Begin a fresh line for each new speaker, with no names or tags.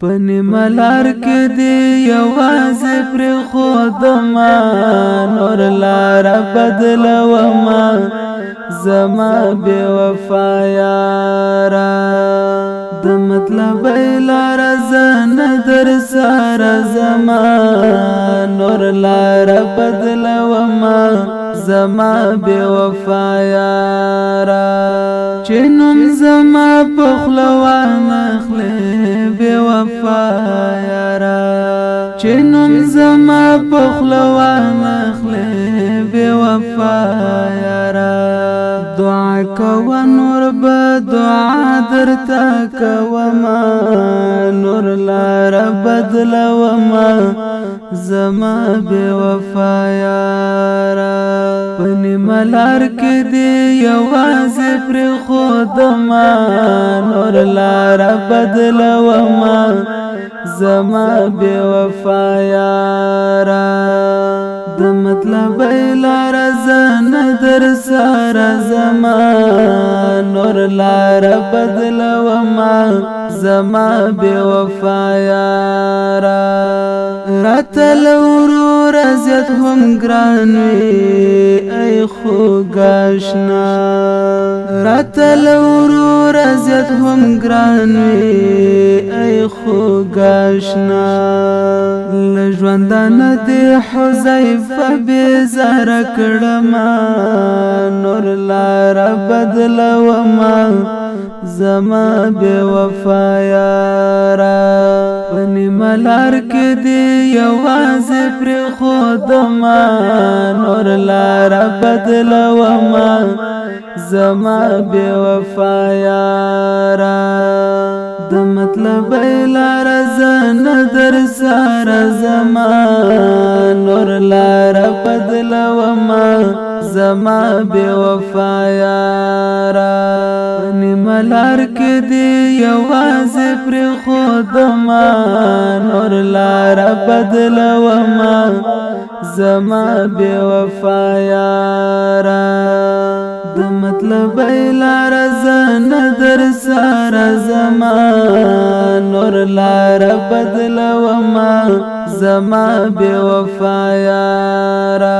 پنی ملار کې دی یوازې پر خودما نور لار بدلوما زما بے وفا یارا د مطلب لار زن در سار زما نور لار بدلوما زما بے وفا یارا چنم زما پخلوان اخلی بے وفا یارا چنم زما پخلوان اخلی بے وفا یارا دعا کوا نور با دعا درتا کوما نور لار بدلوما زما بے وفا یارا پنی ملار کې دی یوازې پر خودما نور لار بدلوما زما بے وفا یارا د مطلب لار زن در سار زما نور لار بدلوما زما بے وفا یارا راتل ورور ازیت هم گرانوی ای خوگاشنا راتل ورور ازیت هم گرانوی ای خوگاشنا لجواندان دی حزیفه بیزار کڑما نور لار بدلوما زما بے وفا یارا پنی ملار کې دی یوازې پر خودما نور لار بدلوما زما بے وفا یارا د مطلب لار زن در سار زما نور لار بدلوما زما بے وفا یارا پنی ملار کې دی یوازې پر خودما نور لار بدلوما زما بے وفا یارا د مطلب لار زن در سار زما نور لار بدلوما زما بے وفا یارا